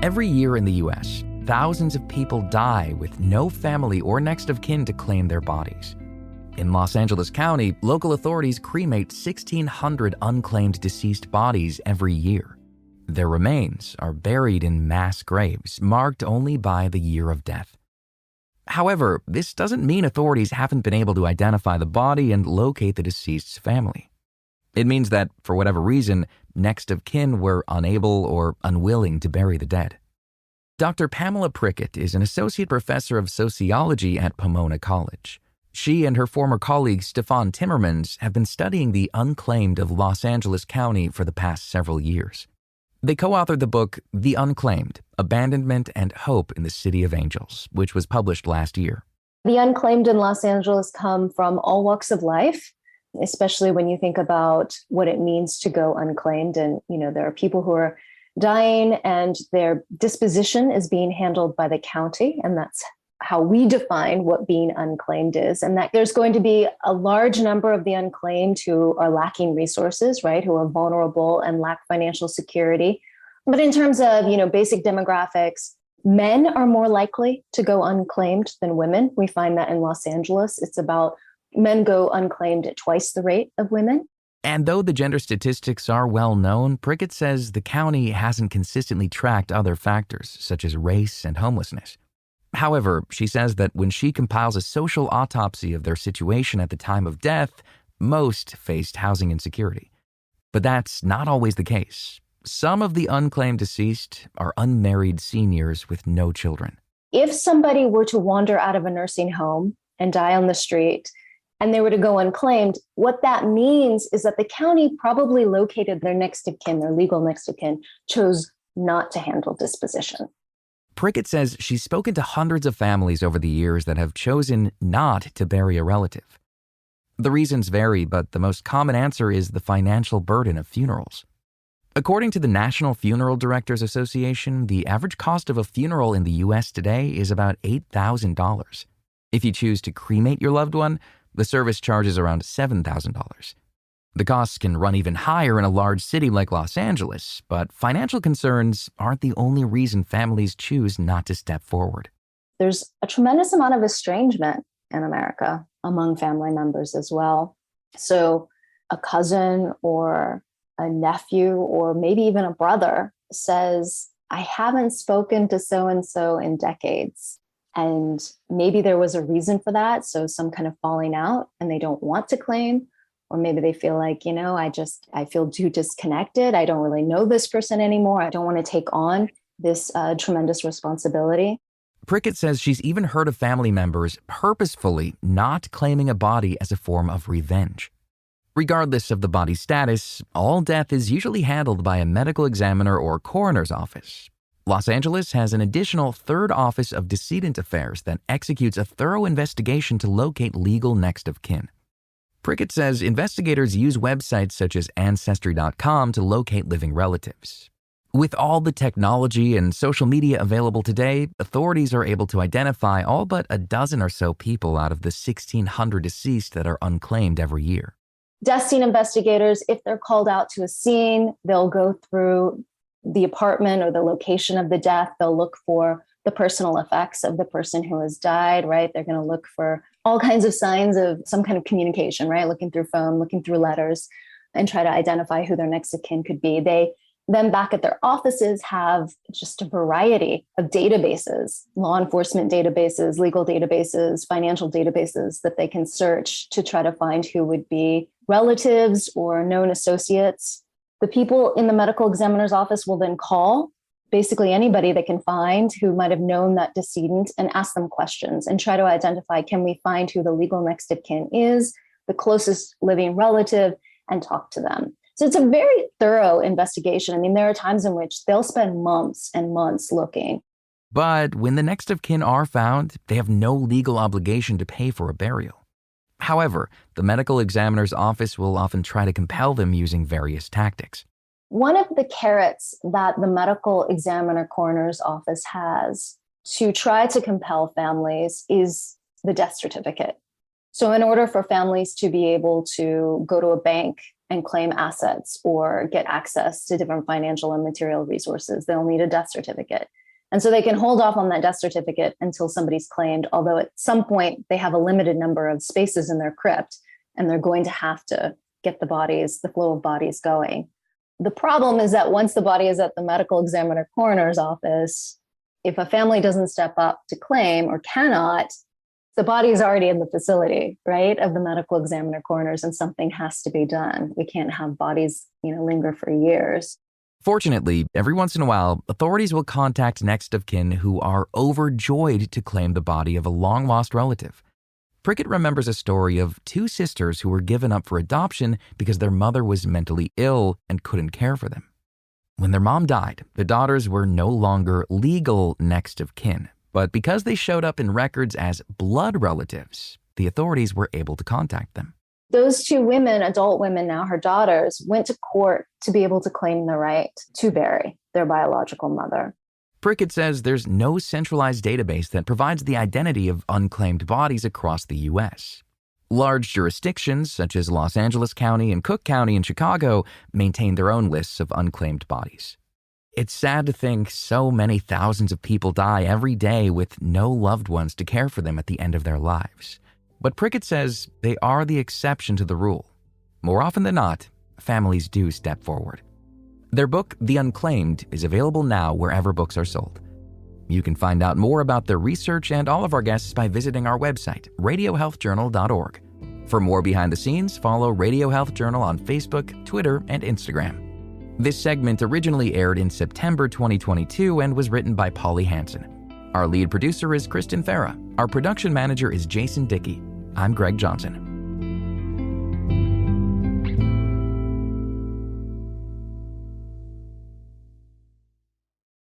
Every year in the U.S., thousands of people die with no family or next of kin to claim their bodies. In Los Angeles County, local authorities cremate 1,600 unclaimed deceased bodies every year. Their remains are buried in mass graves, marked only by the year of death. However, this doesn't mean authorities haven't been able to identify the body and locate the deceased's family. It means that, for whatever reason, next of kin were unable or unwilling to bury the dead. Dr. Pamela Prickett is an associate professor of sociology at Pomona College. She and her former colleague Stefan Timmermans have been studying the Unclaimed of Los Angeles County for the past several years. They co-authored the book The Unclaimed: Abandonment and Hope in the City of Angels, which was published last year. The unclaimed in Los Angeles come from all walks of life, especially when you think about what it means to go unclaimed. And, there are people who are dying and their disposition is being handled by the county. And that's how we define what being unclaimed is. And that there's going to be a large number of the unclaimed who are lacking resources, right? Who are vulnerable and lack financial security. But in terms of, basic demographics, men are more likely to go unclaimed than women. We find that in Los Angeles, it's about men go unclaimed at twice the rate of women. And though the gender statistics are well known, Prickett says the county hasn't consistently tracked other factors, such as race and homelessness. However, she says that when she compiles a social autopsy of their situation at the time of death, most faced housing insecurity. But that's not always the case. Some of the unclaimed deceased are unmarried seniors with no children. If somebody were to wander out of a nursing home and die on the street, and they were to go unclaimed, what that means is that the county probably located their next of kin, their legal next of kin, chose not to handle disposition. Prickett says she's spoken to hundreds of families over the years that have chosen not to bury a relative. The reasons vary, but the most common answer is the financial burden of funerals. According to the National Funeral Directors Association, the average cost of a funeral in the U.S. today is about $8,000. If you choose to cremate your loved one, the service charges around $7,000. The costs can run even higher in a large city like Los Angeles, but financial concerns aren't the only reason families choose not to step forward. There's a tremendous amount of estrangement in America among family members as well. So a cousin or a nephew or maybe even a brother says, I haven't spoken to so-and-so in decades. And maybe there was a reason for that. So some kind of falling out and they don't want to claim. Or maybe they feel like, I feel too disconnected. I don't really know this person anymore. I don't want to take on this tremendous responsibility. Prickett says she's even heard of family members purposefully not claiming a body as a form of revenge. Regardless of the body's status, all death is usually handled by a medical examiner or coroner's office. Los Angeles has an additional third office of decedent affairs that executes a thorough investigation to locate legal next of kin. Prickett says investigators use websites such as Ancestry.com to locate living relatives. With all the technology and social media available today, authorities are able to identify all but a dozen or so people out of the 1,600 deceased that are unclaimed every year. Death scene investigators, if they're called out to a scene, they'll go through the apartment or the location of the death. They'll look for the personal effects of the person who has died, right? They're going to look for all kinds of signs of some kind of communication, right? Looking through phone, looking through letters, and try to identify who their next of kin could be. They then back at their offices have just a variety of databases, law enforcement databases, legal databases, financial databases that they can search to try to find who would be relatives or known associates. The people in the medical examiner's office will then call basically anybody they can find who might have known that decedent and ask them questions and try to identify, can we find who the legal next of kin is, the closest living relative, and talk to them. So it's a very thorough investigation. I mean, there are times in which they'll spend months and months looking. But when the next of kin are found, they have no legal obligation to pay for a burial. However, the medical examiner's office will often try to compel them using various tactics. One of the carrots that the medical examiner coroner's office has to try to compel families is the death certificate. So in order for families to be able to go to a bank and claim assets or get access to different financial and material resources, they'll need a death certificate. And so they can hold off on that death certificate until somebody's claimed, although at some point they have a limited number of spaces in their crypt, and they're going to have to get the flow of bodies going. The problem is that once the body is at the medical examiner coroner's office, if a family doesn't step up to claim or cannot, the body is already in the facility, right, of the medical examiner coroners, and something has to be done. We can't have bodies, linger for years. Fortunately, every once in a while, authorities will contact next of kin who are overjoyed to claim the body of a long-lost relative. Prickett remembers a story of two sisters who were given up for adoption because their mother was mentally ill and couldn't care for them. When their mom died, the daughters were no longer legal next of kin, but because they showed up in records as blood relatives, the authorities were able to contact them. Those two women, adult women now, her daughters, went to court to be able to claim the right to bury their biological mother. Prickett says there's no centralized database that provides the identity of unclaimed bodies across the U.S. Large jurisdictions, such as Los Angeles County and Cook County in Chicago, maintain their own lists of unclaimed bodies. It's sad to think so many thousands of people die every day with no loved ones to care for them at the end of their lives. But Prickett says they are the exception to the rule. More often than not, families do step forward. Their book, The Unclaimed, is available now wherever books are sold. You can find out more about their research and all of our guests by visiting our website, radiohealthjournal.org. For more behind the scenes, follow Radio Health Journal on Facebook, Twitter, and Instagram. This segment originally aired in September 2022 and was written by Polly Hansen. Our lead producer is Kristen Farah. Our production manager is Jason Dickey. I'm Greg Johnson.